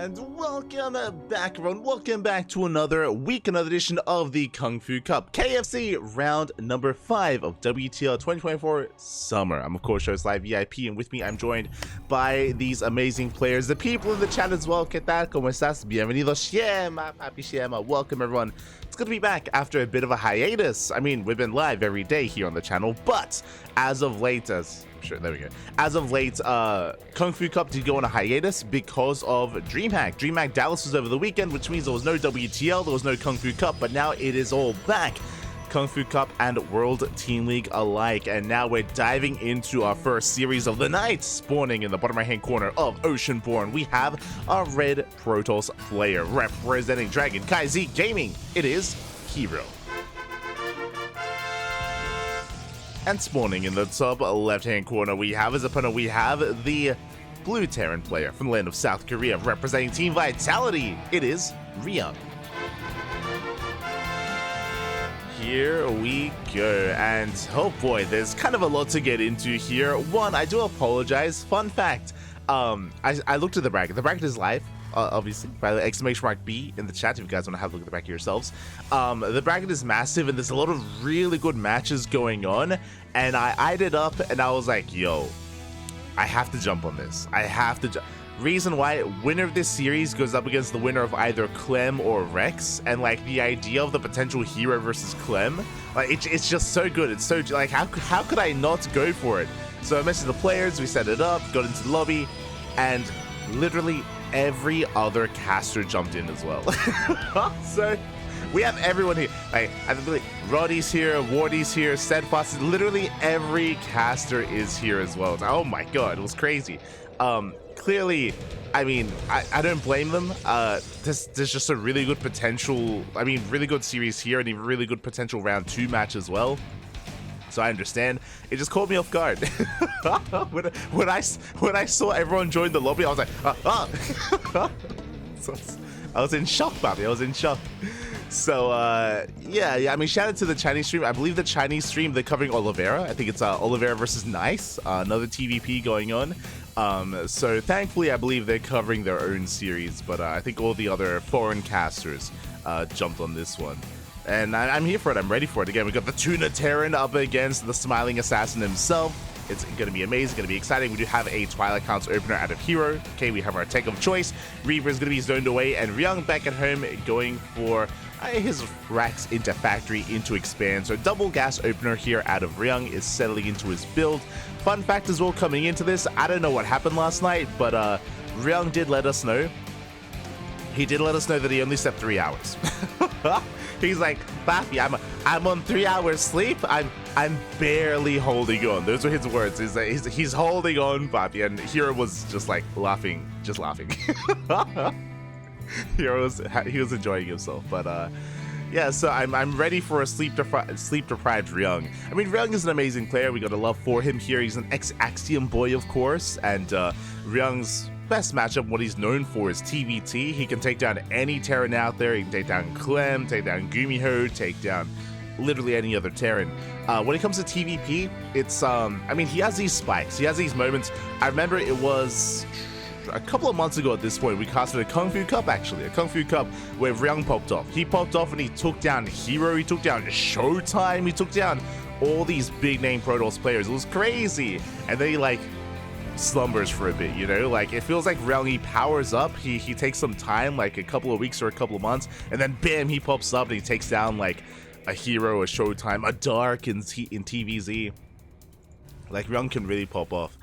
And welcome back, everyone. Welcome back to another week, another edition of the KungFu Cup KFC round number 5 of WTL 2024 Summer. I'm, of course, host Live VIP, and with me, I'm joined by these amazing players, the people in the chat as well. ¿Qué tal? ¿Cómo estás? Bienvenido, Shema, Papi Shema. Welcome, everyone. It's good to be back after a bit of a hiatus. I mean, we've been live every day here on the channel, but as of late, there we go. As of late, KungFu Cup did go on a hiatus because of DreamHack. DreamHack Dallas was over the weekend, which means there was no WTL, there was no KungFu Cup, but now it is all back. KungFu Cup and World Team League alike, and now we're diving into our first series of the night. Spawning in the bottom right hand corner of Oceanborn, we have our red Protoss player representing Dragon Kai Z Gaming. It is herO. And spawning in the top left-hand corner, we have as opponent, we have the blue Terran player from the land of South Korea, representing Team Vitality. It is Ryung. Here we go, and oh boy, there's kind of a lot to get into here. One, I do apologize. Fun fact, I looked at the bracket. The bracket is live. Obviously, by the !B in the chat if you guys want to have a look at the bracket yourselves. The bracket is massive and there's a lot of really good matches going on, and I eyed it up and I was like, yo, I have to jump on this. I have to jump. Reason why, winner of this series goes up against the winner of either Clem or Rex, and like the idea of the potential herO versus Clem, like it's just so good. It's so like, how could I not go for it? So I messaged the players, we set it up, got into the lobby, and literally every other caster jumped in as well. So we have everyone here. Like, I believe Roddy's here, Wardy's here, Steadfast, literally every caster is here as well. Oh my god, it was crazy. Clearly, I mean, I don't blame them. There's just a really good potential, I mean, really good series here and a really good potential round 2 match as well. So I understand. It just caught me off guard. when I saw everyone join the lobby, I was like, So I was in shock, Bobby. I was in shock. So yeah. I mean, shout out to the Chinese stream. I believe the Chinese stream, they're covering Oliveira. I think it's Oliveira versus Nice, another TVP going on. So thankfully, I believe they're covering their own series, but I think all the other foreign casters jumped on this one. And I'm here for it. I'm ready for it. Again, we got the Tuna Terran up against the Smiling Assassin himself. It's going to be amazing. Going to be exciting. We do have a Twilight Counts opener out of herO. Okay, we have our tech of choice. Reaver is going to be zoned away, and Ryung back at home going for his racks into factory into expand. So double gas opener here out of Ryung is settling into his build. Fun fact as well coming into this, I don't know what happened last night, but Ryung did let us know. He did let us know that he only slept 3 hours. He's like, Papi, I'm on 3 hours sleep. I'm barely holding on. Those were his words. He's holding on, Papi, and herO was just like laughing, just laughing. He was enjoying himself, but yeah. So I'm ready for a sleep deprived Ryung. I mean, Ryung is an amazing player. We got a love for him here. He's an ex-Axiom boy, of course, and Ryung's best matchup, what he's known for, is TvT. He can take down any Terran out there. He can take down Clem, take down Gumiho, take down literally any other Terran. When it comes to TvP, it's I mean, he has these spikes, he has these moments. I remember it was a couple of months ago at this point, we casted a KungFu Cup, actually, a KungFu Cup where Ryung popped off. He popped off and he took down herO, he took down Showtime, he took down all these big name Protoss players. It was crazy. And then he like slumbers for a bit, you know, like it feels like Ryung, he powers up, he takes some time, like a couple of weeks or a couple of months, and then bam, he pops up and he takes down like a herO, a Showtime, a Dark in TVZ. Like Ryung can really pop off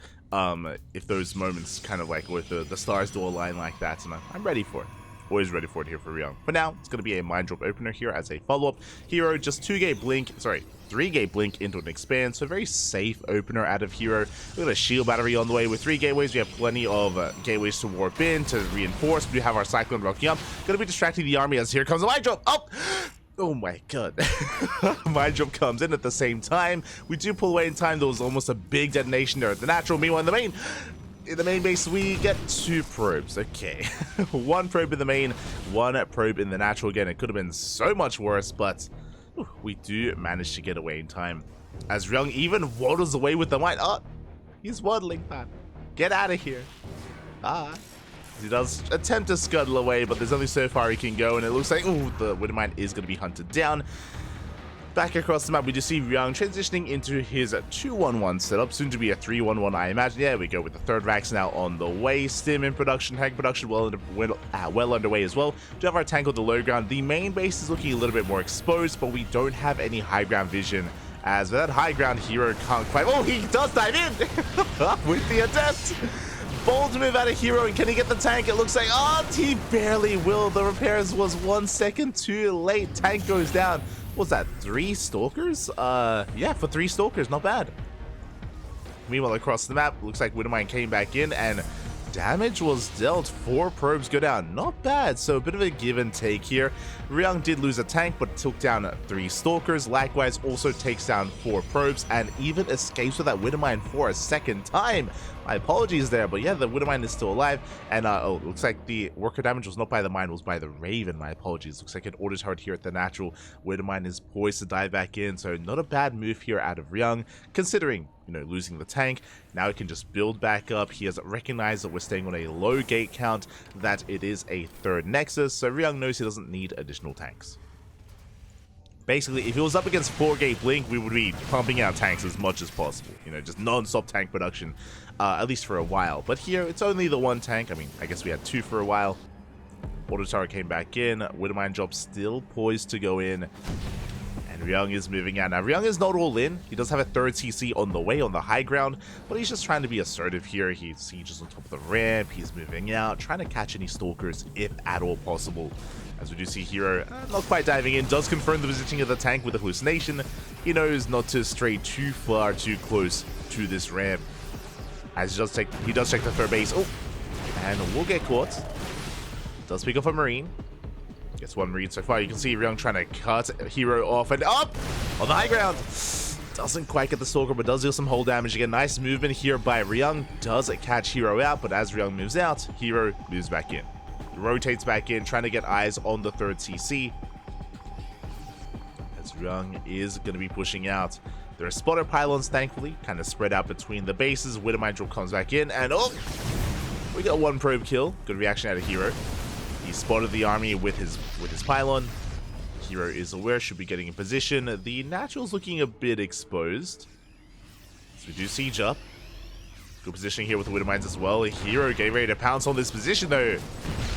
if those moments kind of like with the stars do align like that, and I'm ready for it. Always ready for it here for Ryung. For now, it's going to be a mind drop opener here as a follow-up. herO, just 3-gate blink into an expand, so very safe opener out of herO. We got a shield battery on the way with 3 gateways. We have plenty of gateways to warp in, to reinforce. We do have our Cyclone rocking up. Going to be distracting the army as here comes a mind drop. Oh my god. Mind drop comes in at the same time. We do pull away in time. There was almost a big detonation there at the natural. Meanwhile, in the main base, we get 2 probes. Okay. 1 probe in the main, 1 probe in the natural. Again, it could have been so much worse, but we do manage to get away in time. As Ryung even waddles away with the mine. Oh, he's waddling, man. Get out of here. He does attempt to scuttle away, but there's only so far he can go, and it looks like, oh, the Widowmine is going to be hunted down. Back across the map, we just see Ryung transitioning into his 2-1-1 setup, soon to be a 3-1-1, I imagine. Yeah, we go with the third Vax now on the way. Stim in production, tank production well underway as well. We have our tank on the low ground. The main base is looking a little bit more exposed, but we don't have any high ground vision. As that high ground, herO can't quite... Oh, he does dive in with the attempt. Bold move out of herO, and can he get the tank? It looks like, oh, he barely will. The repairs was 1 second too late. Tank goes down. What's that, 3 Stalkers? Yeah, for 3 Stalkers, not bad. Meanwhile, across the map, looks like Widowmine came back in, and damage was dealt. 4 probes go down. Not bad, so a bit of a give and take here. Ryung did lose a tank, but took down 3 Stalkers. Likewise, also takes down 4 probes, and even escapes with that Widowmine for a second time. My apologies there, but yeah, the Widowmine is still alive. And oh, looks like the worker damage was not by the mine, it was by the Raven. My apologies. Looks like an auto turret here at the natural. Widowmine is poised to dive back in, so not a bad move here out of Ryung, considering, you know, losing the tank. Now he can just build back up. He has recognized that we're staying on a low gate count, that it is a 3rd Nexus, so Ryung knows he doesn't need additional tanks. Basically, if it was up against 4-gate Blink, we would be pumping out tanks as much as possible. You know, just non-stop tank production, at least for a while. But here, it's only the 1 tank. I mean, I guess we had 2 for a while. Auto turret came back in. Widowmine drop still poised to go in. And Ryung is moving out. Now, Ryung is not all in. He does have a 3rd CC on the way on the high ground, but he's just trying to be assertive here. He's sieges on top of the ramp. He's moving out, trying to catch any Stalkers, if at all possible. As we do see herO not quite diving in, does confirm the positioning of the tank with a hallucination. He knows not to stray too far, too close to this ramp. As he does check the 3rd base. Oh, and we'll get caught. Does pick up a Marine. Gets 1 Marine so far. You can see Ryung trying to cut herO off and up on the high ground. Doesn't quite get the Stalker, but does deal some hull damage again. Nice movement here by Ryung. Does it catch herO out, but as Ryung moves out, herO moves back in. Rotates back in, trying to get eyes on the 3rd CC. As Ryung is going to be pushing out. There are spotter pylons, thankfully, kind of spread out between the bases. Widowmine drop comes back in, and oh! We got 1 probe kill. Good reaction out of herO. He spotted the army with his pylon. herO is aware, should be getting in position. The natural's looking a bit exposed. So we do siege up. Good positioning here with the Widowmines as well. herO getting ready to pounce on this position though.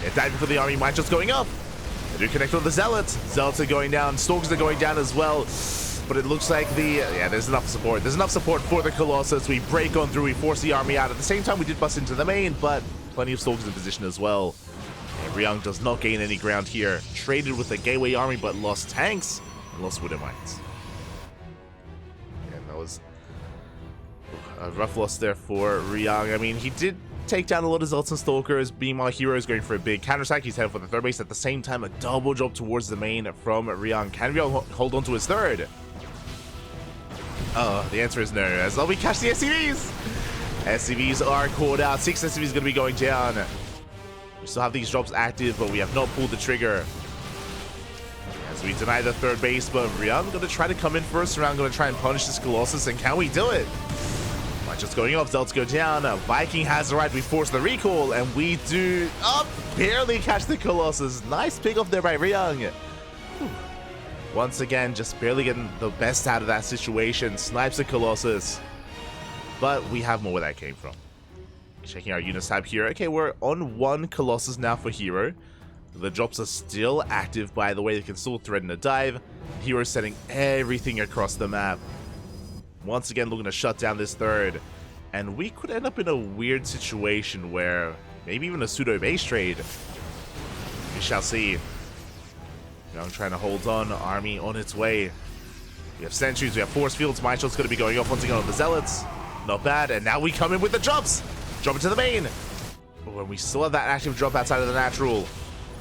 They're diving for the army, might just going up. They do connect on the Zealots. Zealots are going down, Stalkers are going down as well. But it looks like there's enough support. There's enough support for the Colossus. We break on through, we force the army out. At the same time, we did bust into the main, but plenty of Stalkers in position as well. And Ryung does not gain any ground here. Traded with the Gateway army, but lost tanks and lost Widowmines. And that was a rough loss there for Ryung. I mean, he did take down a lot of Zealots and Stalkers. Meanwhile, herO is going for a big counterattack. He's headed for the 3rd base. At the same time, a double drop towards the main from Ryung. Can Ryung hold on to his 3rd? The answer is no, as long as we catch the SCVs. SCVs are called out. 6 SCVs going to be going down. We still have these drops active, but we have not pulled the trigger. As we deny the 3rd base, but Ryung going to try to come in first round, going to try and punish this Colossus, and can we do it? Just going up, Zealots go down. Viking has arrived. We force the recall, and we do barely catch the Colossus. Nice pick off there by Ryung. Once again, just barely getting the best out of that situation. Snipes the Colossus, but we have more where that came from. Checking our units tab here. Okay, we're on 1 Colossus now for herO. The drops are still active, by the way. They can still threaten a dive. herO's setting everything across the map. Once again, looking to shut down this 3rd. And we could end up in a weird situation where maybe even a pseudo base trade. We shall see. Ryung trying to hold on. Army on its way. We have sentries, we have force fields. My shot's going to be going off once again on the Zealots. Not bad. And now we come in with the drops. Drop it to the main. Oh, and we still have that active drop outside of the natural.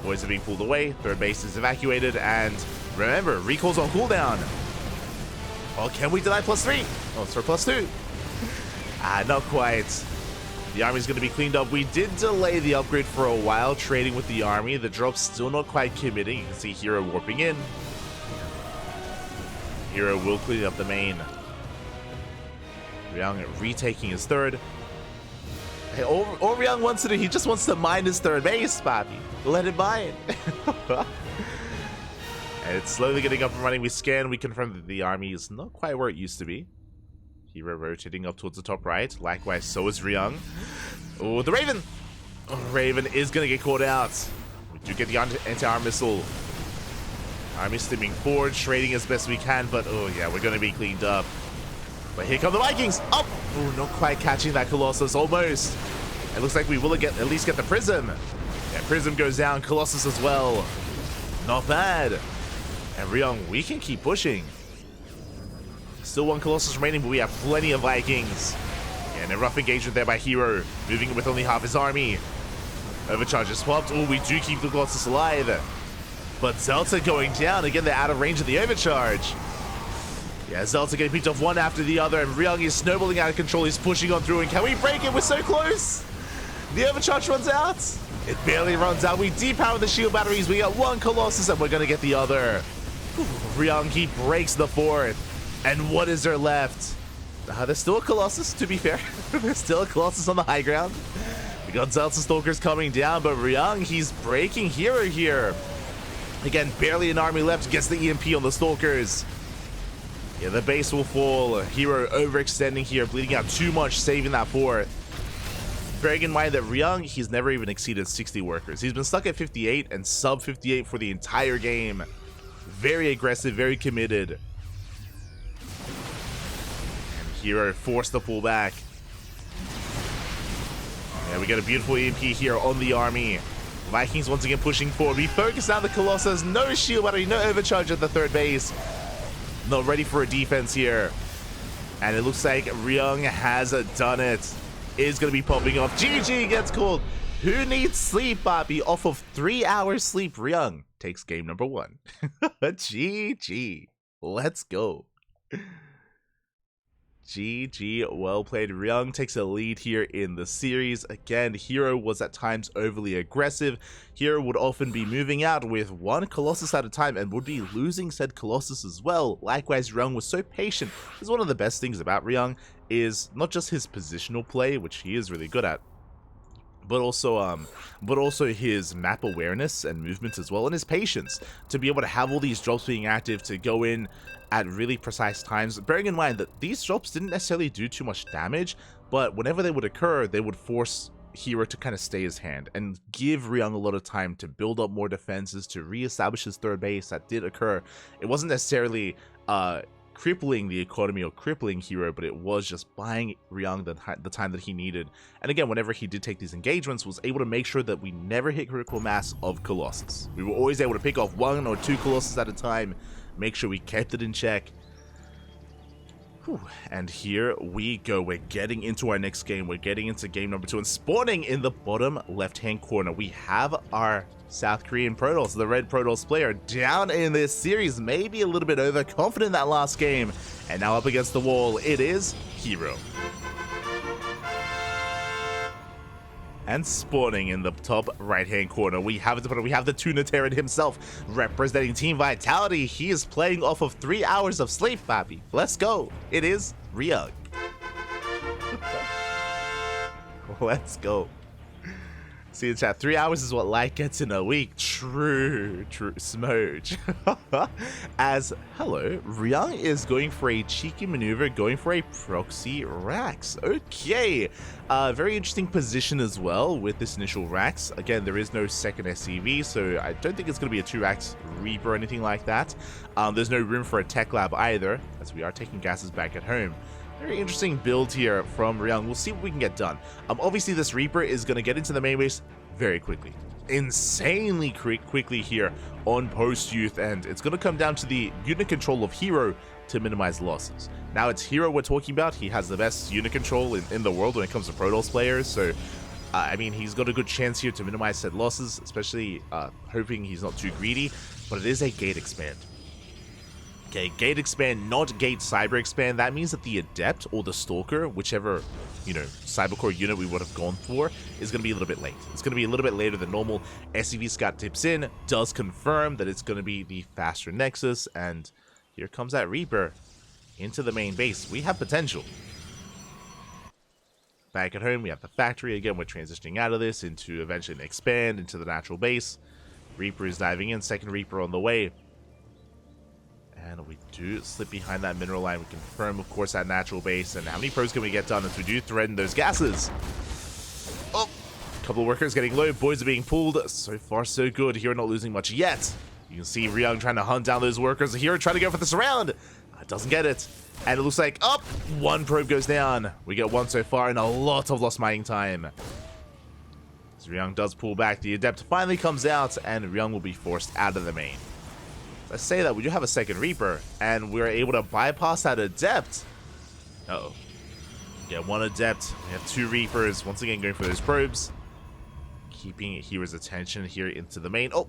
Boys are being pulled away. 3rd base is evacuated. And remember, recall's on cooldown. Oh, can we deny +3? Oh, it's for +2. Not quite. The army's going to be cleaned up. We did delay the upgrade for a while, trading with the army. The drop's still not quite committing. You can see herO warping in. herO will clean up the main. Ryung retaking his 3rd. Hey, all Ryung wants to do, he just wants to mine his third base, Papi. Let him mine. And it's slowly getting up and running. We scan, we confirm that the army is not quite where it used to be. herO rotating up towards the top right. Likewise, so is Ryung. Oh, the Raven! Oh, Raven is going to get caught out. We do get the anti-arm missile. Army steaming forward, trading as best we can, but oh yeah, we're going to be cleaned up. But here come the Vikings! Oh! Oh, not quite catching that Colossus, almost. It looks like we will at least get the Prism. Yeah, Prism goes down, Colossus as well. Not bad. And Ryung, we can keep pushing. Still one Colossus remaining, but we have plenty of Vikings. Yeah, and a rough engagement there by herO, moving in with only half his army. Overcharge is swapped. Oh, we do keep the Colossus alive. But Zelta going down. Again, they're out of range of the overcharge. Yeah, Zelta getting picked off one after the other, and Ryung is snowballing out of control. He's pushing on through, and can we break it? We're so close. The overcharge runs out. It barely runs out. We depower the shield batteries. We got one Colossus, and we're going to get the other. Ryung, he breaks the fourth. And what is there left? There's still a Colossus, to be fair. There's still a Colossus on the high ground. We got Zelta Stalkers coming down, but Ryung, he's breaking herO here. Again, barely an army left. Gets the EMP on the Stalkers. Yeah, the base will fall. herO overextending here, bleeding out too much, saving that fourth. Bearing in mind that Ryung, he's never even exceeded 60 workers. He's been stuck at 58 and sub 58 for the entire game. Very aggressive, very committed. And herO forced to pull back. Yeah, we got a beautiful EMP here on the army. Vikings once again pushing forward. We focus on the Colossus. No shield battery, no overcharge at the third base. Not ready for a defense here. And it looks like Ryung has done it. Is going to be popping off. GG gets called. Who needs sleep, Bobby? Off of 3 hours sleep, Ryung takes game number 1. GG. Let's go. GG, well played. Ryung takes a lead here in the series. Again, herO was at times overly aggressive. herO would often be moving out with one Colossus at a time and would be losing said Colossus as well. Likewise, Ryung was so patient. This is one of the best things about Ryung, is not just his positional play, which he is really good at, but also his map awareness and movement as well, and his patience to be able to have all these drops being active, to go in at really precise times, bearing in mind that these drops didn't necessarily do too much damage, but whenever they would occur, they would force herO to kind of stay his hand and give Ryung a lot of time to build up more defenses, to reestablish his third base. That did occur. It wasn't necessarily crippling the economy or crippling herO, but it was just buying Ryung the time that he needed. And again, whenever he did take these engagements, was able to make sure that we never hit critical mass of Colossus. We were always able to pick off 1 or 2 Colossus at a time, make sure we kept it in check. Whew. And here we go. We're getting into our next game. We're getting into game number 2, and spawning in the bottom left-hand corner, we have our South Korean Protoss, the red Protoss player, down in this series, maybe a little bit overconfident in that last game, and now up against the wall, it is herO. And spawning in the top right-hand corner, we have the Tuna Terran himself, representing Team Vitality. He is playing off of 3 hours of sleep, Papi. Let's go. It is Ryung. Let's go. See in chat, 3 hours is what light gets in a week. True smooch. As hello, Ryung is going for a cheeky maneuver, going for a proxy Rax. Okay, very interesting position as well with this initial Rax. Again, there is no second SCV, so I don't think it's going to be a 2 Rax Reaper or anything like that. There's no room for a tech lab either, as we are taking gases back at home. Very interesting build here from Ryung. We'll see what we can get done. Obviously, this Reaper is going to get into the main base very quickly. Insanely quickly here on post-youth, and it's going to come down to the unit control of herO to minimize losses. Now, it's herO we're talking about. He has the best unit control in the world when it comes to Protoss players, so I mean, he's got a good chance here to minimize said losses, especially hoping he's not too greedy, but it is a gate expand. Okay, gate expand, not gate cyber expand. That means that the adept or the stalker, whichever, cybercore unit we would have gone for, is going to be a little bit late. It's going to be a little bit later than normal. SCV Scout tips in, does confirm that it's going to be the faster Nexus, and here comes that Reaper into the main base. We have potential. Back at home, we have the factory. Again, we're transitioning out of this into eventually an expand into the natural base. Reaper is diving in. Second Reaper on the way. And we do slip behind that mineral line. We confirm, of course, that natural base. And how many probes can we get done as we do threaten those gases? Oh, a couple of workers getting low. Boys are being pulled. So far, so good. herO not losing much yet. You can see Ryung trying to hunt down those workers. herO trying to go for the surround. Doesn't get it. And it looks like, up, one probe goes down. We get one so far and a lot of lost mining time. As Ryung does pull back, the Adept finally comes out and Ryung will be forced out of the main. Let's say that we do have a second Reaper and we're able to bypass that Adept. Uh-oh. Get one Adept. We have two Reapers. Once again, going for those probes. Keeping herO's attention here into the main. Oh,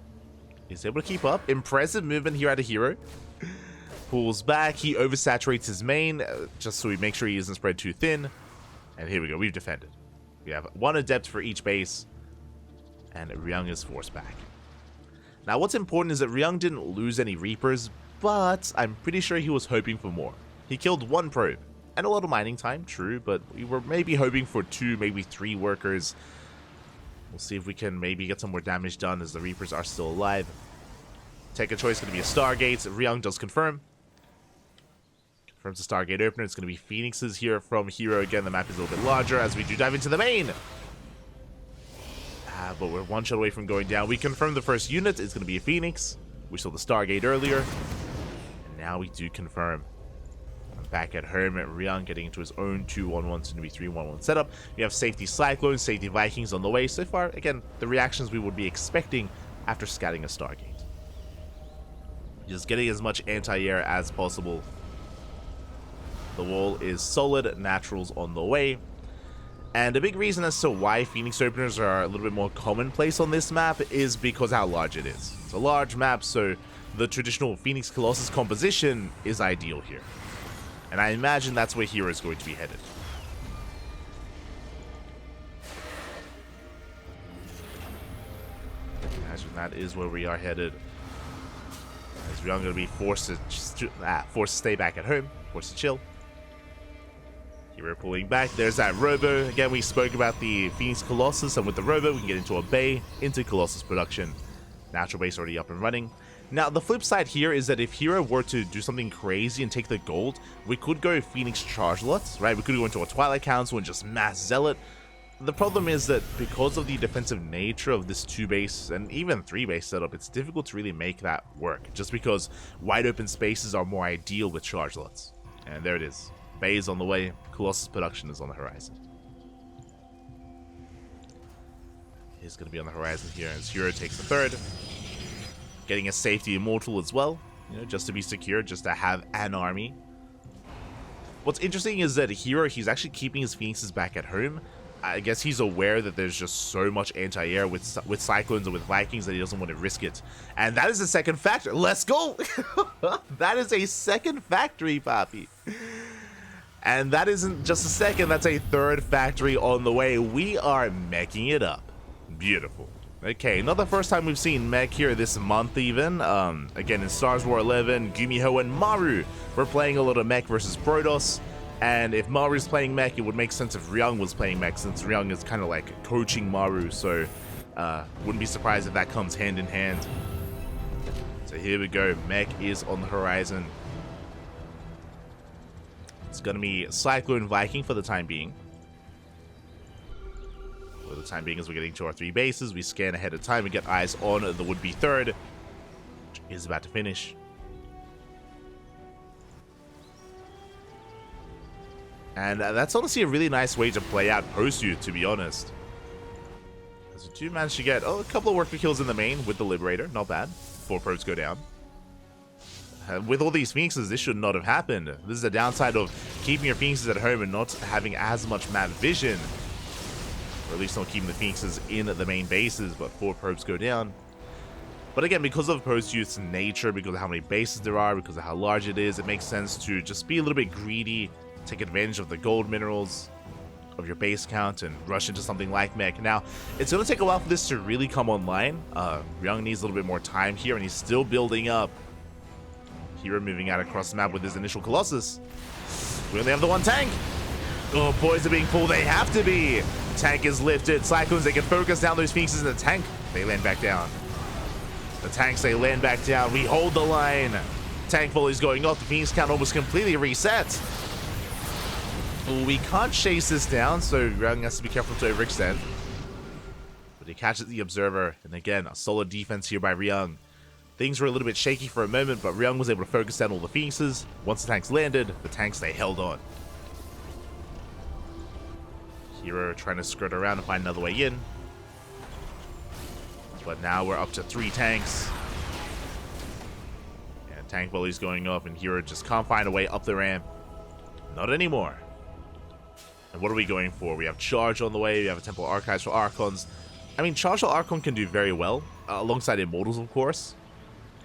he's able to keep up. Impressive movement here out of herO. Pulls back. He oversaturates his main just so we make sure he isn't spread too thin. And here we go. We've defended. We have one Adept for each base. And Ryung is forced back. Now, what's important is that Ryung didn't lose any Reapers, but I'm pretty sure he was hoping for more. He killed one probe. And a lot of mining time, true, but we were maybe hoping for 2, maybe 3 workers. We'll see if we can maybe get some more damage done as the Reapers are still alive. Take a choice, going to be a Stargate. Ryung does confirm. Confirms the Stargate opener. It's going to be Phoenixes here from herO. Again, the map is a little bit larger as we do dive into the main. But we're one shot away from going down. We confirm the first unit. It's going to be a Phoenix. We saw the Stargate earlier. And now we do confirm. Back at home, Ryung getting into his own 2-1-1, soon to be 3-1-1 setup. We have safety Cyclones, safety Vikings on the way. So far, again, the reactions we would be expecting after scouting a Stargate. Just getting as much anti-air as possible. The wall is solid, naturals on the way. And a big reason as to why Phoenix openers are a little bit more commonplace on this map is because how large it is. It's a large map, so the traditional Phoenix Colossus composition is ideal here. And I imagine that's where herO is going to be headed. I imagine that is where we are headed. As we are going to be forced to stay back at home, forced to chill. herO pulling back. There's that Robo. Again, we spoke about the Phoenix Colossus, and with the Robo, we can get into a bay, into Colossus production. Natural base already up and running. Now, the flip side here is that if herO were to do something crazy and take the gold, we could go Phoenix Chargelots, right? We could go into a Twilight Council and just mass Zealot. The problem is that because of the defensive nature of this 2-base and even 3-base setup, it's difficult to really make that work, just because wide open spaces are more ideal with Chargelots. And there it is. Bay is on the way. Colossus production is on the horizon. It's going to be on the horizon here as herO takes the third. Getting a safety Immortal as well, you know, just to be secure, just to have an army. What's interesting is that herO, he's actually keeping his Phoenixes back at home. I guess he's aware that there's just so much anti-air with Cyclones and with Vikings that he doesn't want to risk it. And that is the second factor. Let's go! That is a second factory, Papi. And that isn't just a second, that's a third factory on the way. We are meching it up. Beautiful. Okay, not the first time we've seen mech here this month even. Again, in Stars War 11, Gumiho and Maru were playing a lot of mech versus Protoss. And if Maru's playing mech, it would make sense if Ryung was playing mech, since Ryung is kind of like coaching Maru. So, wouldn't be surprised if that comes hand in hand. So here we go, mech is on the horizon. It's going to be Cyclone Viking for the time being. For the time being, as we're getting to our 3 bases, we scan ahead of time. We get eyes on the would-be third, which is about to finish. And that's honestly a really nice way to play out post-you, to be honest. As we do manage to get a couple of worker kills in the main with the Liberator. Not bad. 4 probes go down. With all these Phoenixes, this should not have happened. This is the downside of keeping your Phoenixes at home and not having as much map vision. Or at least not keeping the Phoenixes in the main bases, but 4 probes go down. But again, because of post-use nature, because of how many bases there are, because of how large it is, it makes sense to just be a little bit greedy, take advantage of the gold minerals, of your base count, and rush into something like mech. Now, it's going to take a while for this to really come online. Ryung needs a little bit more time here, and he's still building up. herO moving out across the map with his initial Colossus. We only have the 1 tank. Oh, boys are being pulled. They have to be. Tank is lifted. Cyclones, they can focus down those Phoenixes in the tank. They land back down. The tanks, they land back down. We hold the line. Tank volley's going off. The Phoenix count almost completely resets. Ooh, we can't chase this down, so Ryung has to be careful to overextend. But he catches the Observer. And again, a solid defense here by Ryung. Things were a little bit shaky for a moment, but Ryung was able to focus down all the Phoenixes. Once the tanks landed, the tanks, they held on. herO trying to skirt around and find another way in. But now we're up to 3 tanks. And tank volley's going up, and herO just can't find a way up the ramp. Not anymore. And what are we going for? We have Charge on the way. We have a Temple Archives for Archons. I mean, Charge for Archon can do very well, alongside Immortals, of course.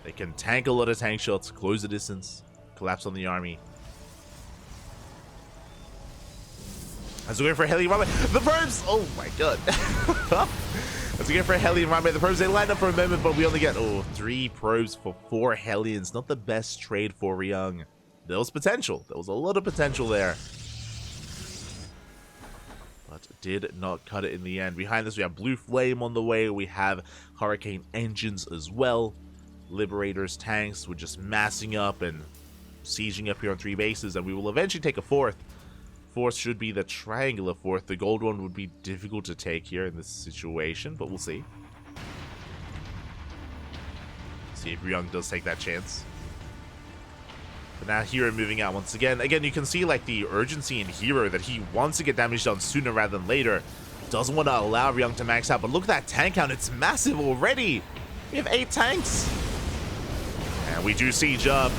They can tank a lot of tank shots, close the distance, collapse on the army. As we go for a Hellion Runway, the probes! Oh my god. As we go for a Hellion Runway, the probes, they line up for a moment, but we only get, 3 probes for 4 Hellions. Not the best trade for Ryung. There was potential. There was a lot of potential there. But did not cut it in the end. Behind this, we have Blue Flame on the way. We have Hurricane Engines as well. Liberators, tanks, we're just massing up and sieging up here on 3 bases, and we will eventually take a 4th. 4th should be the triangular 4th. The gold one would be difficult to take here in this situation, but we'll see. See if Ryung does take that chance. But now herO moving out once again. Again, you can see like the urgency in herO that he wants to get damage done sooner rather than later. Doesn't want to allow Ryung to max out, but look at that tank count. It's massive already. We have 8 tanks. And we do siege up.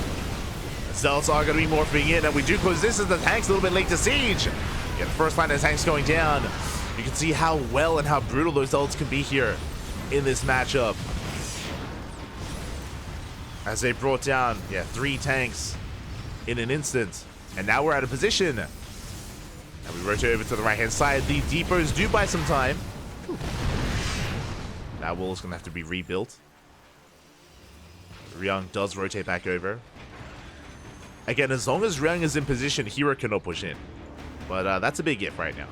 The Zealots are going to be morphing in, and we do close this as the tank's a little bit late to siege. Yeah, the first line of tanks going down. You can see how well and how brutal those Zealots can be here in this matchup. As they brought down, 3 tanks in an instant. And now we're out of position. And we rotate over to the right-hand side. The depots do buy some time. Ooh. That wall is going to have to be rebuilt. Ryung does rotate back over. Again, as long as Ryung is in position, herO cannot push in. But that's a big if right now.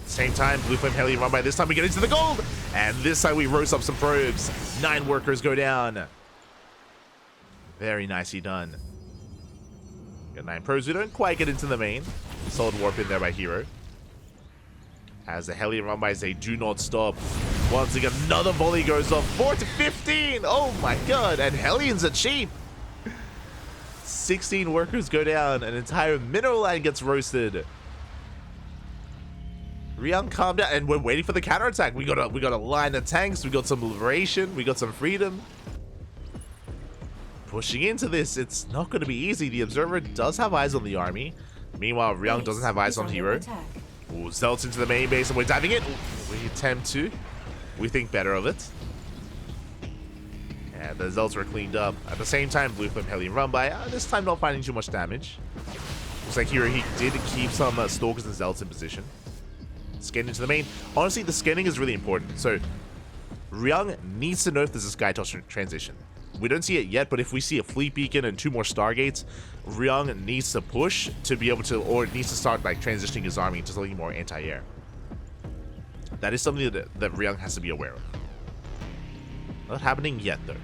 Same time, Blue Flame Hellion Runway. This time we get into the gold. And this time we roast up some probes. 9 workers go down. Very nicely done. Got 9 probes. We don't quite get into the main. Solid warp in there by herO. As the Hellion Runways, they do not stop. Once again, another volley goes off. 4 to 15. Oh my god. And Hellions are cheap. 16 workers go down. An entire mineral line gets roasted. Ryung, calm down. And we're waiting for the counterattack. We got a line of tanks. We got some liberation. We got some freedom. Pushing into this, it's not going to be easy. The Observer does have eyes on the army. Meanwhile, Ryung doesn't have eyes on herO. Ooh, Zealots into the main base, and we're diving in. Ooh, we attempt to. We think better of it. And the Zealots were cleaned up. At the same time, Blue Flame Hellion run by. This time not finding too much damage. Looks like herO, he did keep some Stalkers and Zealots in position. Scanning into the main. Honestly, the scanning is really important. So, Ryung needs to know if there's a Sky Toss transition. We don't see it yet, but if we see a Fleet Beacon and 2 more Stargates, Ryung needs to push to be able to, or needs to start like transitioning his army into something more anti-air. That is something that Ryung has to be aware of. Not happening yet, though.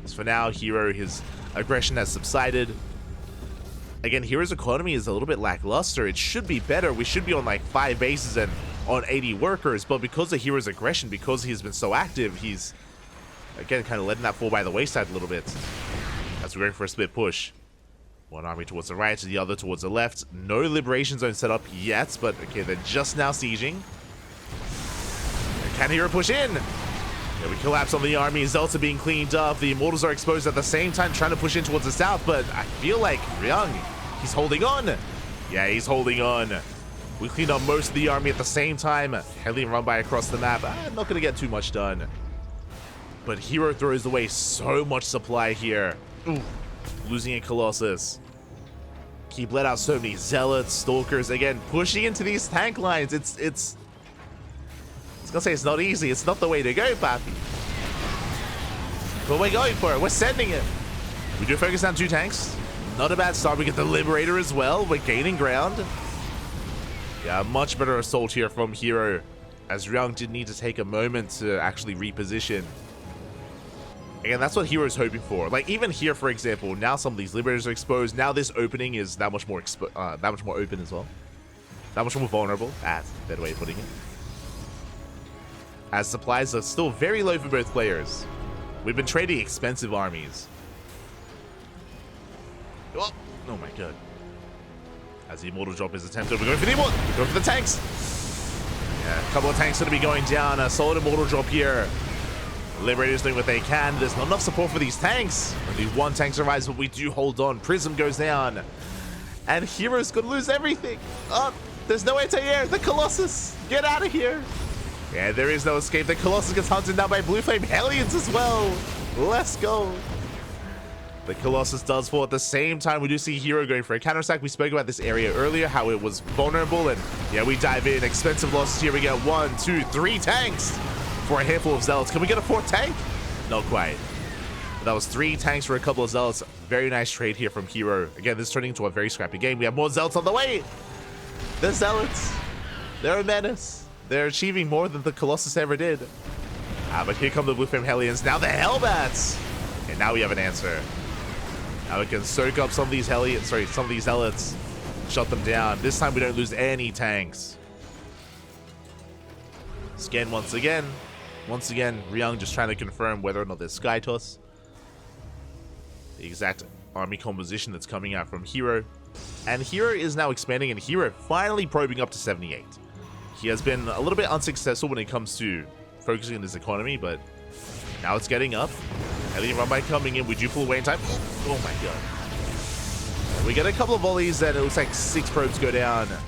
As for now, herO, his aggression has subsided. Again, herO's economy is a little bit lackluster. It should be better. We should be on like 5 bases and on 80 workers, but because of herO's aggression, because he's been so active, he's again kind of letting that fall by the wayside a little bit. As we're going for a split push. One army towards the right, the other towards the left. No liberation zone set up yet, but okay, they're just now sieging. Can herO push in? Yeah, we collapse on the army. Zealots are being cleaned up. The Immortals are exposed at the same time, trying to push in towards the south, but I feel like Ryung, he's holding on. Yeah, he's holding on. We cleaned up most of the army at the same time. Hellion run by across the map. I'm not going to get too much done. But herO throws away so much supply here. Ooh, losing a Colossus. He bled out so many Zealots, Stalkers. Again, pushing into these tank lines. It's gonna say it's not easy. It's not the way to go, Papi. But we're going for it. We're sending it. We do focus down 2 tanks. Not a bad start. We get the Liberator as well. We're gaining ground. Yeah, much better assault here from herO, as Ryung did need to take a moment to actually reposition. Again, that's what herO's hoping for. Like, even here, for example, now some of these Liberators are exposed. Now this opening is that much more open as well. That much more vulnerable. That's a better way of putting it. As supplies are still very low for both players. We've been trading expensive armies. Oh my god. As the Immortal drop is attempted, we're going for the Immortal. We're going for the tanks. Yeah, a couple of tanks going to be going down. A solid Immortal drop here. Liberators doing what they can. There's not enough support for these tanks. Only one tank survives, but we do hold on. Prism goes down. And herO's going to lose everything. Oh, there's no anti-air. The Colossus. Get out of here. Yeah, there is no escape. The Colossus gets hunted down by Blue Flame Hellions as well. Let's go. The Colossus does fall at the same time. We do see herO going for a counter-attack. We spoke about this area earlier, how it was vulnerable. And yeah, we dive in. Expensive losses here. We get 1, 2, 3 tanks for a handful of Zealots. Can we get a 4th tank? Not quite. But that was 3 tanks for a couple of Zealots. Very nice trade here from herO. Again, this is turning into a very scrappy game. We have more Zealots on the way. The Zealots. They're a menace. They're achieving more than the Colossus ever did. But here come the Blue Flame Hellions. Now the Hellbats. And now we have an answer. Now we can soak up some of these some of these Zealots. Shut them down. This time we don't lose any tanks. Scan once again. Once again, Ryung just trying to confirm whether or not there's Sky Toss. The exact army composition that's coming out from herO. And herO is now expanding, and herO finally probing up to 78. He has been a little bit unsuccessful when it comes to focusing on his economy, but now it's getting up. Alien run by coming in. We do pull away in time. Oh my god. And we get a couple of volleys, and it looks like 6 probes go down. At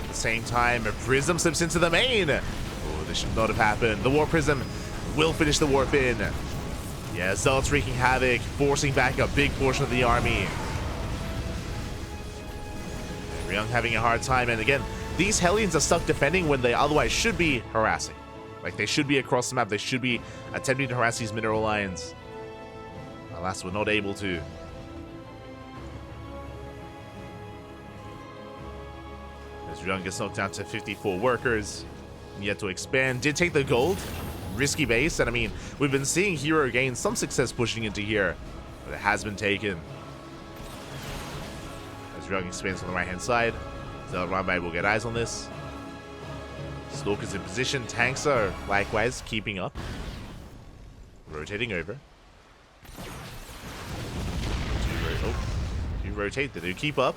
the same time, a Prism slips into the main. Oh, this should not have happened. The Warp Prism will finish the warp in. Yeah, Zealots wreaking havoc, forcing back a big portion of the army. Ryung having a hard time, and again, these Hellions are stuck defending when they otherwise should be harassing. Like, they should be across the map. They should be attempting to harass these mineral lines. Alas, we're not able to. As Ryung gets knocked down to 54 workers. Yet to expand. Did take the gold. Risky base. And I mean, we've been seeing herO gain some success pushing into here. But it has been taken. As Ryung expands on the right-hand side. Zealot Runby will get eyes on this. Stalker's in position. Tanks are likewise keeping up. Rotating over. Do rotate. They do keep up.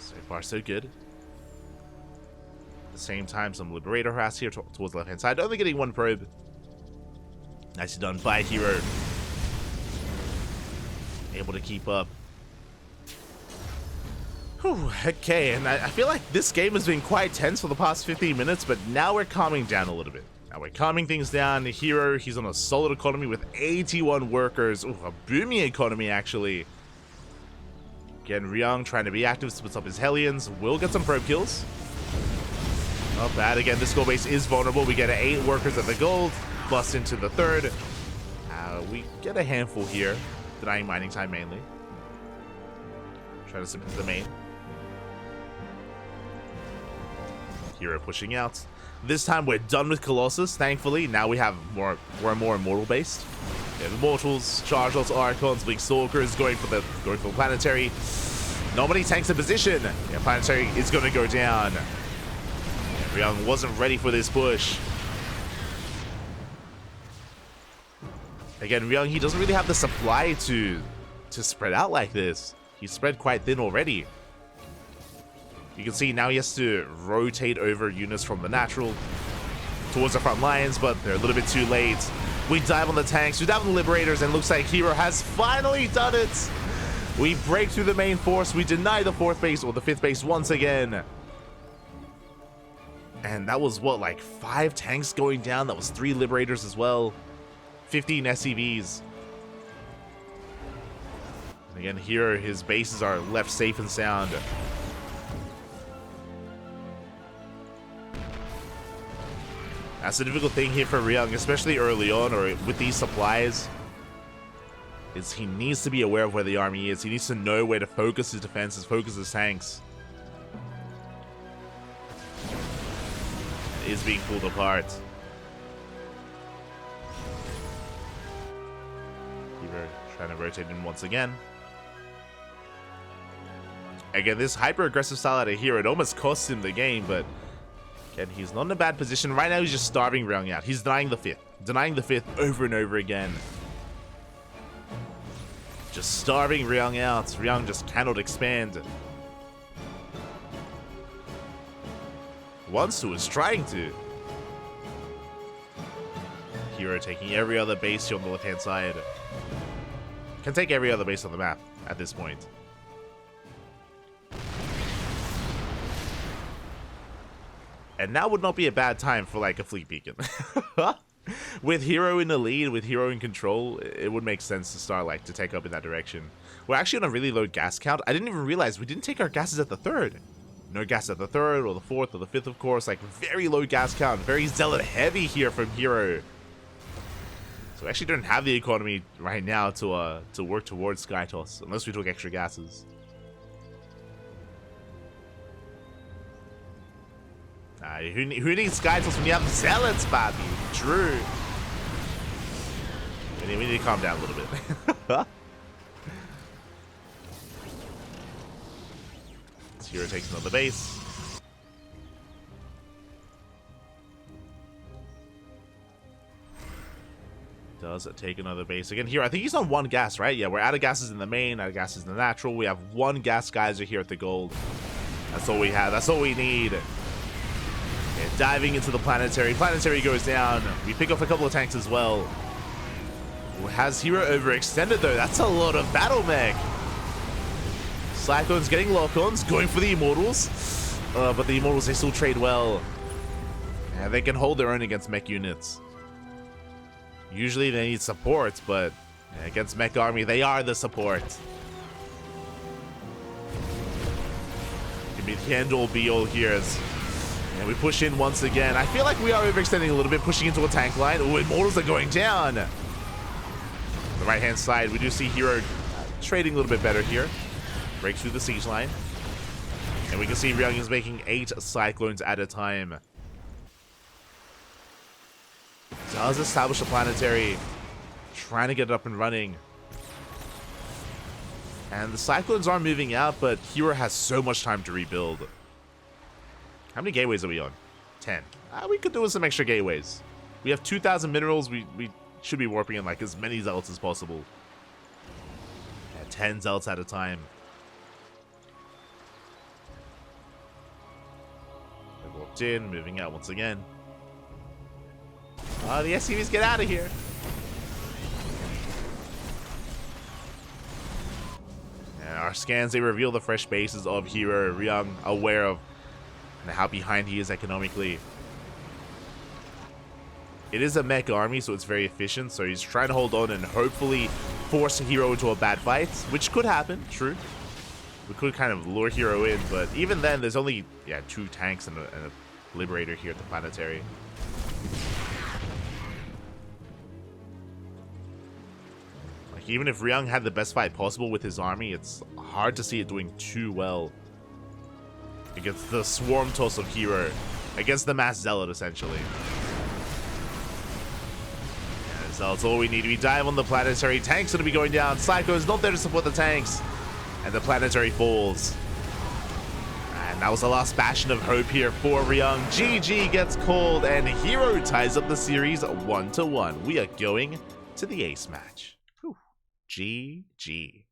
So far, so good. At the same time, some Liberator harass here towards the left-hand side. Only getting 1 probe. Nicely done by herO. Able to keep up. Whew, okay, and I feel like this game has been quite tense for the past 15 minutes, but now we're calming down a little bit. Now we're calming things down. herO, he's on a solid economy with 81 workers. Ooh, a booming economy, actually. Again, Ryung trying to be active, splits up his Hellions. Will get some probe kills. Not bad. Again, this gold base is vulnerable. We get 8 workers at the gold. Bust into the 3rd. We get a handful here. Denying mining time, mainly. Try to slip into the main. herO pushing out. This time we're done with Colossus, thankfully. Now we have more immortal based. We have Immortals, Charge-Lots, Archons, Blink Stalkers going for the Planetary. Not many tanks in position. Yeah, Planetary is going to go down. Yeah, Ryung wasn't ready for this push. Again, Ryung, he doesn't really have the supply to spread out like this. He's spread quite thin already. You can see now he has to rotate over units from the natural towards the front lines, but they're a little bit too late. We dive on the tanks, we dive on the Liberators, and it looks like herO has finally done it. We break through the main force, we deny the 4th base, or the 5th base once again. And that was, what, like 5 tanks going down? That was 3 Liberators as well. 15 SCVs. And again, here his bases are left safe and sound. That's the difficult thing here for Ryung, especially early on or with these supplies. is he needs to be aware of where the army is. He needs to know where to focus his defenses, focus his tanks. It is being pulled apart. Keeper trying to rotate in once again. Again, this hyper-aggressive style out of here, it almost costs him the game, but again, he's not in a bad position. Right now, he's just starving Ryung out. He's denying the fifth over and over again. Just starving Ryung out. Ryung just cannot expand. Wants to, is trying to. herO taking every other base here on the left-hand side. Can take every other base on the map at this point. And now would not be a bad time for like a fleet beacon. With herO in the lead, with herO in control, it would make sense to start like to take up in that direction. We're actually on a really low gas count. I didn't even realize we didn't take our gases at the third. No gas at the third or the fourth or the fifth, of course. Like very low gas count, very zealot heavy here from herO. So we actually don't have the economy right now to work towards Sky Toss unless we took extra gases. Who needs Sky Toss when you have zealots, Bobby? True. We need to calm down a little bit. herO takes another base. Does take another base again here. I think he's on one gas, right? Yeah, we're out of gases in the main, out of gases in the natural. We have one gas geyser here at the gold. That's all we have. That's all we need. And diving into the planetary. Planetary goes down. We pick off a couple of tanks as well. Has herO overextended though? That's a lot of battle mech. Cyclone's getting lock-ons, going for the Immortals. But the Immortals, they still trade well. And they can hold their own against mech units. Usually they need support, but against mech army, they are the support. Can be the end-all be-all here. And we push in once again. I feel like we are overextending a little bit, pushing into a tank line. Oh, Immortals are going down. On the right-hand side, we do see herO trading a little bit better here. Breaks through the siege line. And we can see Ryung is making 8 Cyclones at a time. Does establish a planetary. Trying to get it up and running. And the Cyclones are moving out, but herO has so much time to rebuild. How many gateways are we on? 10. We could do with some extra gateways. We have 2,000 minerals. We should be warping in like as many zealots as possible. Yeah, 10 zealots at a time. They warped in, moving out once again. Oh, the SCVs, get out of here. And our scans, they reveal the fresh bases of herO. Ryung, aware of how behind he is economically. It is a mech army, so it's very efficient. So he's trying to hold on and hopefully force herO into a bad fight, which could happen, true. We could kind of lure herO in, but even then, there's only 2 tanks and a Liberator here at the planetary. Like, even if Ryung had the best fight possible with his army, it's hard to see it doing too well against the swarm toss of herO, against the mass zealot, essentially. Yeah, Zealot's all we need. We dive on the planetary. Tanks are going to be going down. Psycho's not there to support the tanks. And the planetary falls. And that was the last bastion of hope here for Ryung. GG gets called, and herO ties up the series 1-1. We are going to the ace match. Whew. GG.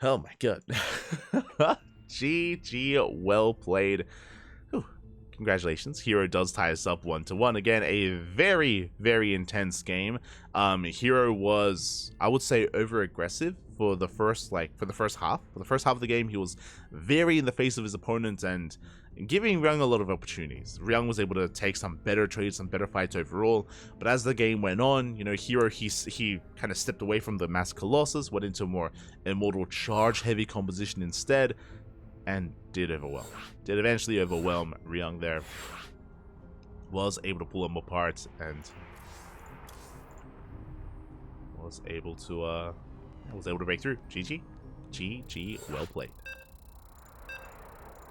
Oh my god. GG, well played. Whew. Congratulations. herO does tie us up 1-1. Again, a very, very intense game. herO was, I would say, over aggressive for the first half. For the first half of the game, he was very in the face of his opponent and giving Ryung a lot of opportunities. Ryung was able to take some better trades, some better fights overall. But as the game went on, you know, herO, he kind of stepped away from the Mass Colossus, went into a more immortal charge heavy composition instead, and did eventually overwhelm Ryung there. Was able to pull him apart and was able to break through. GG. GG, well played.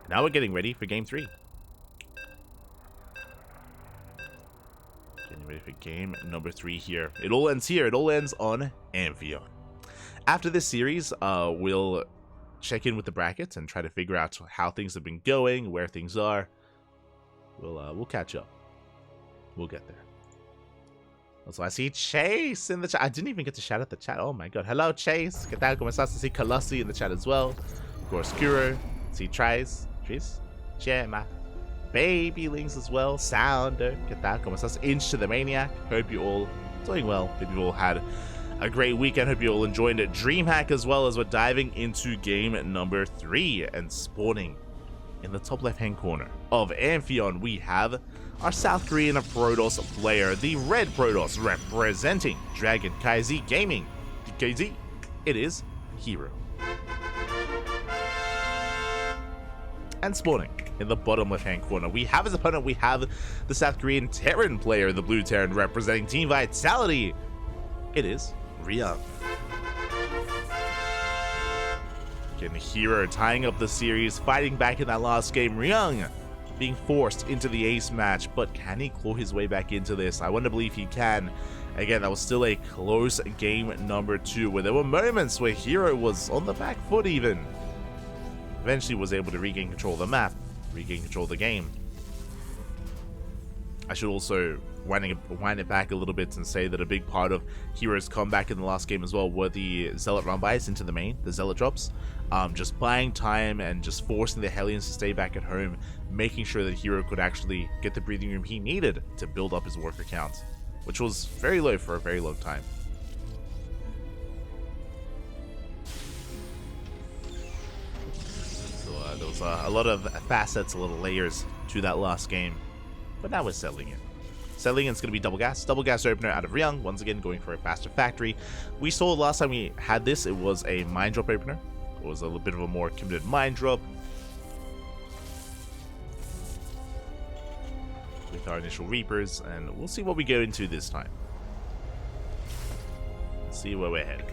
Now we're getting ready for game 3. Getting ready for game number 3 here. It all ends here. It all ends on Amphion. After this series, we'll check in with the brackets and try to figure out how things have been going, where things are. We'll catch up. We'll get there. Also, I see Chase in the chat. I didn't even get to shout out the chat. Oh my god. Hello, Chase. ¿Qué tal? ¿Cómo estás? I see Colossi in the chat as well. Of course, Kuro. See Tries. Chema. Babylings as well. Sounder. ¿Qué tal? ¿Cómo estás? Inch to the Maniac. Hope you all doing well. Hope you all had a great weekend. Hope you all enjoyed it. DreamHack as well, as we're diving into game number 3 and spawning in the top left-hand corner of Amphion. We have our South Korean Protoss player, the Red Protoss, representing Dragon KZ Gaming. DKZ, it is herO. And spawning in the bottom left-hand corner, we have as opponent, we have the South Korean Terran player, the Blue Terran, representing Team Vitality. It is Ryung. Again, herO tying up the series, fighting back in that last game. Ryung being forced into the ace match, but can he claw his way back into this? I want to believe he can. Again, that was still a close game number 2, where there were moments where herO was on the back foot even. Eventually was able to regain control of the map, regain control of the game. I should also wind it back a little bit and say that a big part of herO's comeback in the last game as well were the Zealot run buys into the main, the Zealot drops. Just buying time and just forcing the Hellions to stay back at home, making sure that herO could actually get the breathing room he needed to build up his worker count, which was very low for a very long time. So there was a lot of facets, a lot of layers to that last game, but now we're settling in. Settling in is going to be double gas opener out of Ryung, once again going for a faster factory. We saw last time we had this, it was a mine drop opener. It was a little bit of a more committed mine drop with our initial Reapers, and we'll see what we go into this time. Let's see where we're headed.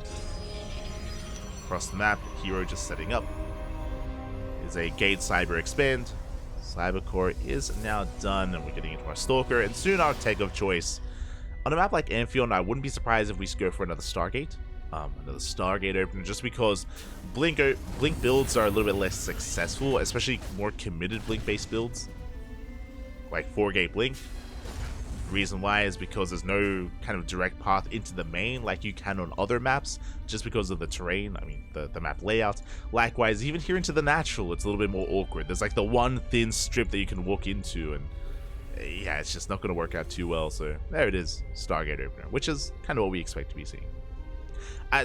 Across the map, herO just setting up. Is a Gate Cyber Expand. Cyber Core is now done, and we're getting into our Stalker, and soon our tech of choice. On a map like Amphion, I wouldn't be surprised if we go for another Stargate. Another Stargate opener, just because Blink builds are a little bit less successful, especially more committed Blink-based builds, like 4-gate Blink. The reason why is because there's no kind of direct path into the main like you can on other maps, just because of the terrain, I mean the map layout. Likewise, even here into the natural, it's a little bit more awkward. There's like the one thin strip that you can walk into, and yeah, it's just not going to work out too well. So there it is, Stargate opener, which is kind of what we expect to be seeing.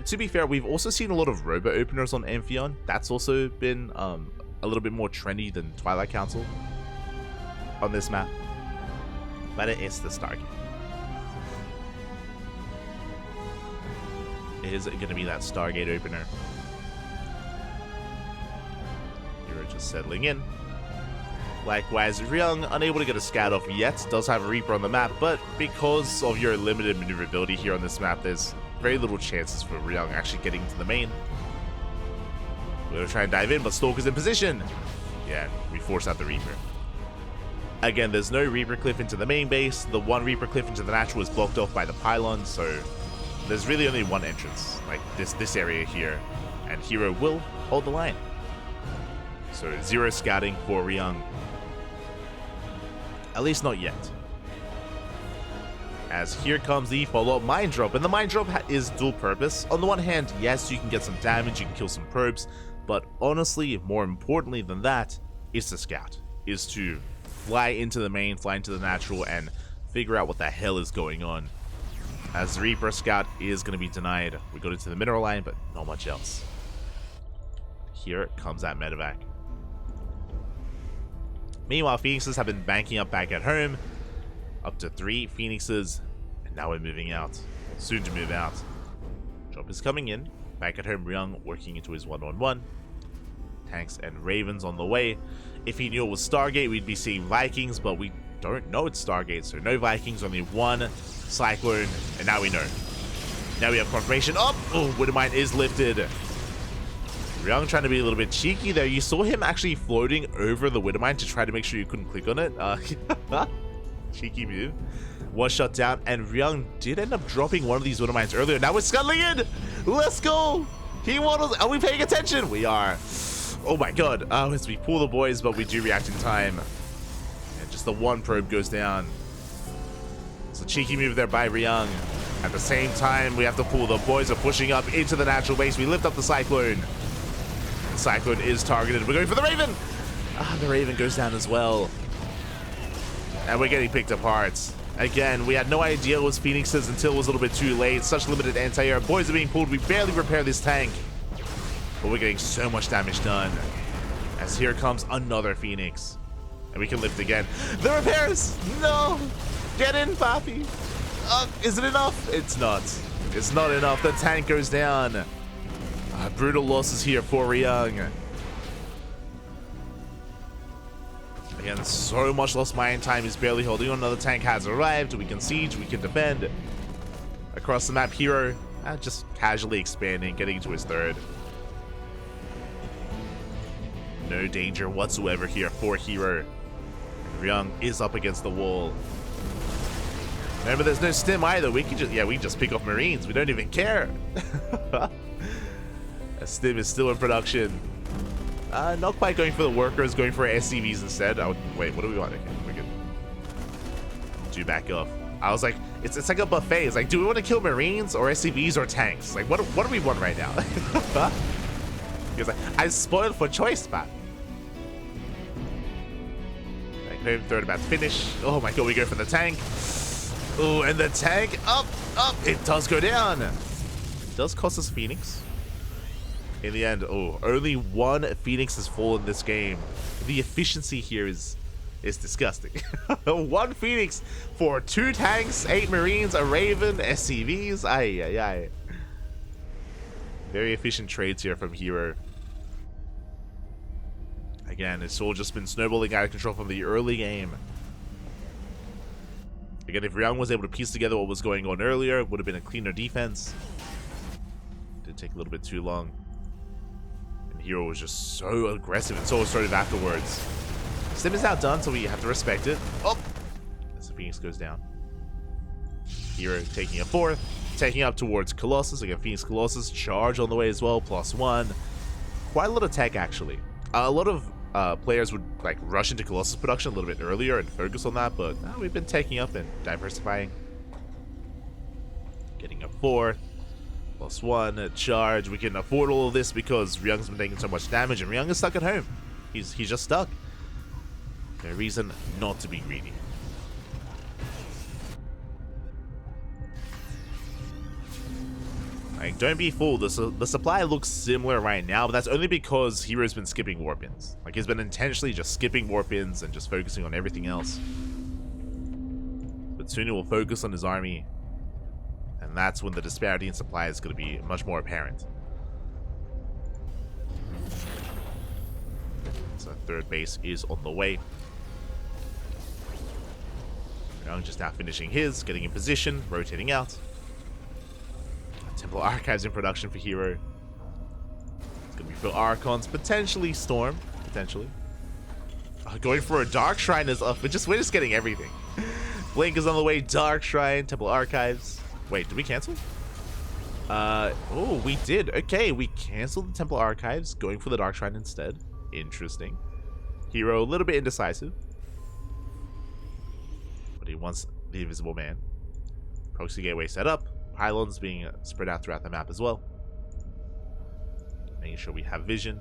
To be fair, we've also seen a lot of Robo openers on Amphion. That's also been a little bit more trendy than Twilight Council on this map. But it is the Stargate. Is it going to be that Stargate opener? You're just settling in. Likewise, Ryung, unable to get a scout off yet, does have a Reaper on the map, but because of your limited maneuverability here on this map, there's very little chances for Ryung actually getting into the main. We're going to try and dive in, but Stalker's in position. Yeah, we force out the Reaper. Again, there's no Reaper cliff into the main base. The one Reaper cliff into the natural is blocked off by the pylon, so there's really only one entrance, like this area here, and herO will hold the line. So 0 scouting for Ryung. At least not yet. As here comes the follow-up mine drop, and the mine drop is dual purpose. On the one hand, yes, you can get some damage, you can kill some probes, but honestly, more importantly than that, is to scout, is to fly into the main, fly into the natural, and figure out what the hell is going on. As the Reaper scout is going to be denied. We got into the mineral line, but not much else. Here comes that medevac. Meanwhile, Phoenixes have been banking up back at home. Up to 3 Phoenixes, and now we're moving out. Soon to move out. Drop is coming in. Back at home, Ryung working into his 1-on-1. Tanks and Ravens on the way. If he knew it was Stargate, we'd be seeing Vikings, but we don't know it's Stargate, so no Vikings, only one Cyclone, and now we know. Now we have confirmation. Oh, Widowmine is lifted. Ryung trying to be a little bit cheeky there. You saw him actually floating over the Widowmine to try to make sure you couldn't click on it. Cheeky move. Was shut down, and Ryung did end up dropping one of these Widowmines earlier. Now we're scuttling in. Let's go. He waddles. Are we paying attention? We are. Oh my god. Oh, as we pull the boys, but we do react in time. And just the one probe goes down. It's a cheeky move there by Ryung. At the same time, we have to pull. The boys are pushing up into the natural base. We lift up the Cyclone. The Cyclone is targeted. We're going for the Raven. The Raven goes down as well. And we're getting picked apart. Again, we had no idea it was Phoenixes until it was a little bit too late. Such limited anti-air. Boys are being pulled. We barely repair this tank. But we're getting so much damage done. As here comes another Phoenix. And we can lift again. The repairs! No! Get in, Papi! Is it enough? It's not. It's not enough. The tank goes down. Brutal losses here for Ryung. Again, so much lost mine time. He's barely holding on. Another tank has arrived. We can siege. We can defend. Across the map, herO just casually expanding, getting into his third. No danger whatsoever here for herO. Ryung is up against the wall. Remember, there's no stim either. We can just pick off Marines. We don't even care. A stim is still in production. Not quite going for the workers, going for SCVs instead. Wait, what do we want? Okay, we're good. Do back off. I was like, it's like a buffet. It's like, do we want to kill Marines or SCVs or tanks? Like, what do we want right now? Because I spoiled for choice, man. Like, third about to finish. Oh my god, we go for the tank. Oh, and the tank up. It does go down. It does cost us Phoenix. In the end, only one Phoenix has fallen this game. The efficiency here is disgusting. One Phoenix for 2 tanks, 8 Marines, a Raven, SCVs. Ay. Very efficient trades here from herO. Again, it's all just been snowballing out of control from the early game. Again, if Ryung was able to piece together what was going on earlier, it would have been a cleaner defense. Did take a little bit too long. herO was just so aggressive and so assertive afterwards. Stim is now done, so we have to respect it. Oh! As the Phoenix goes down. herO taking a 4th, taking up towards Colossus. Again, Phoenix Colossus, charge on the way as well, +1. Quite a lot of tech, actually. A lot of players would like rush into Colossus production a little bit earlier and focus on that, but we've been taking up and diversifying. Getting a 4th. +1, a charge. We can afford all of this because Ryung's been taking so much damage, and Ryung is stuck at home. He's just stuck. No reason not to be greedy. Like, don't be fooled. The supply looks similar right now, but that's only because herO's been skipping warp-ins. Like, he's been intentionally just skipping warp-ins and just focusing on everything else. But soon he will focus on his army. And that's when the disparity in supply is going to be much more apparent. So third base is on the way. Ryung just now finishing his, getting in position, rotating out. Temple Archives in production for herO. It's going to be for Archons, potentially Storm, potentially. Going for a Dark Shrine is up. We're just getting everything. Blink is on the way, Dark Shrine, Temple Archives. Wait, did we cancel? Oh, we did. Okay, we canceled the Temple Archives, going for the Dark Shrine instead. Interesting. herO, a little bit indecisive. But he wants the Invisible Man. Proxy Gateway set up. Pylons being spread out throughout the map as well. Making sure we have vision.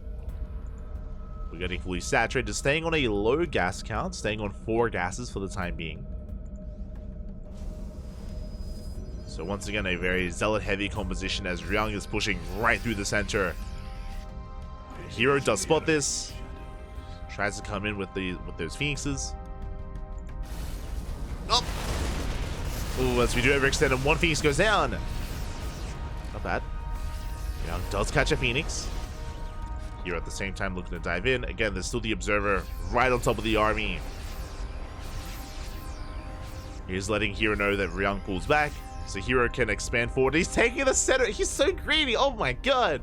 We're getting fully saturated. Just staying on a low gas count. Staying on 4 gases for the time being. So once again, a very zealot heavy composition as Ryung is pushing right through the center. herO does spot this. Tries to come in with those Phoenixes. Oh! Ooh, as we do overextend and 1 Phoenix goes down. Not bad. Ryung does catch a Phoenix. herO at the same time looking to dive in. Again, there's still the Observer right on top of the army. He's letting herO know that Ryung pulls back. So herO can expand forward. He's taking the center. He's so greedy. Oh my god.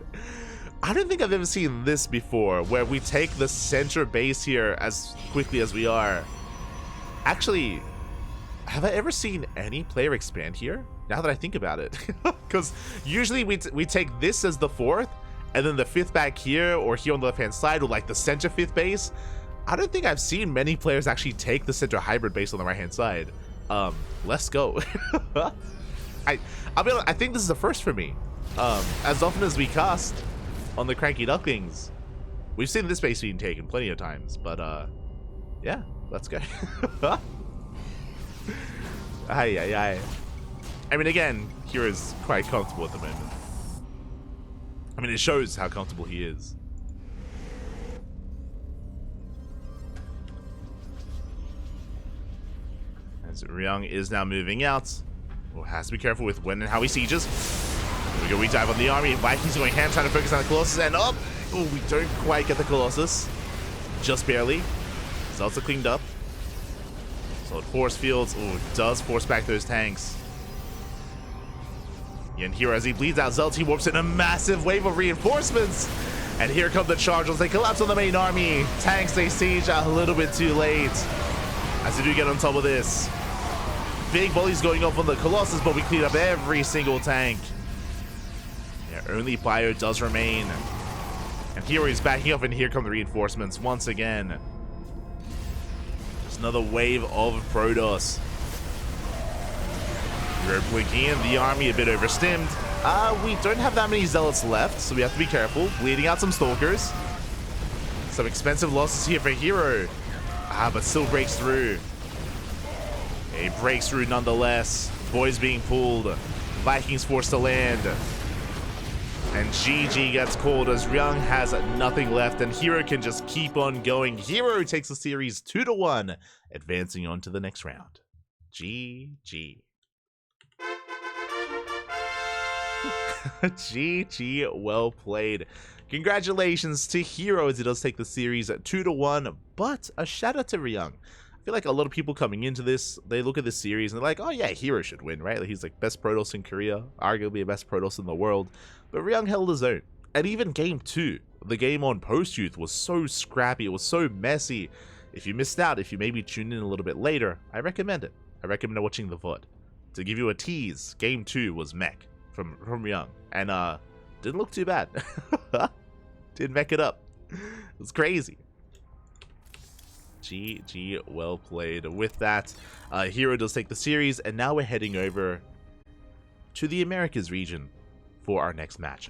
I don't think I've ever seen this before, where we take the center base here as quickly as we are. Actually, have I ever seen any player expand here? Now that I think about it. Because usually we take this as the fourth, and then the fifth back here, or here on the left-hand side, or like the center fifth base. I don't think I've seen many players actually take the center hybrid base on the right-hand side. Let's go. I think this is the first for me. As often as we cast on the KranKy Ducklings, we've seen this base being taken plenty of times, but yeah, let's go. Aye. I mean, again, hero's quite comfortable at the moment. I mean, it shows how comfortable he is. As Ryung is now moving out. Well, has to be careful with when and how he sieges. Here we go, we dive on the army. Vikings going ham, trying to focus on the Colossus, and up! Oh, we don't quite get the Colossus. Just barely. It's also cleaned up. Solid force fields. Oh, does force back those tanks. And here, as he bleeds out, ZLT warps in a massive wave of reinforcements. And here come the Chargers. They collapse on the main army. Tanks, they siege a little bit too late. As they do get on top of this. Big volleys going off on the Colossus, but we clean up every single tank. Yeah, only Bio does remain. And here he's backing up, and here come the reinforcements once again. There's another wave of Protoss. We're blinking in, the army a bit overstimmed. We don't have that many Zealots left, so we have to be careful. Bleeding out some Stalkers. Some expensive losses here for herO. But still breaks through. He breaks through nonetheless. Boys being pulled. Vikings forced to land. And GG gets called as Ryung has nothing left, and herO can just keep on going. herO takes the series 2-1, advancing on to the next round. GG. GG, well played. Congratulations to herO as he does take the series 2-1, but a shout out to Ryung. I feel like a lot of people coming into this, they look at this series and they're like, oh yeah, herO should win, right? Like, he's like best Protoss in Korea, arguably the best Protoss in the world, but Ryung held his own. And even game 2, the game on post-youth, was so scrappy, it was so messy. If you missed out, if you maybe tuned in a little bit later, I recommend it. I recommend watching the VOD. To give you a tease, game 2 was mech from Ryung, and didn't look too bad. Didn't mech it up. It was crazy. GG, well played. With that, herO does take the series, and now we're heading over to the Americas region for our next matchup.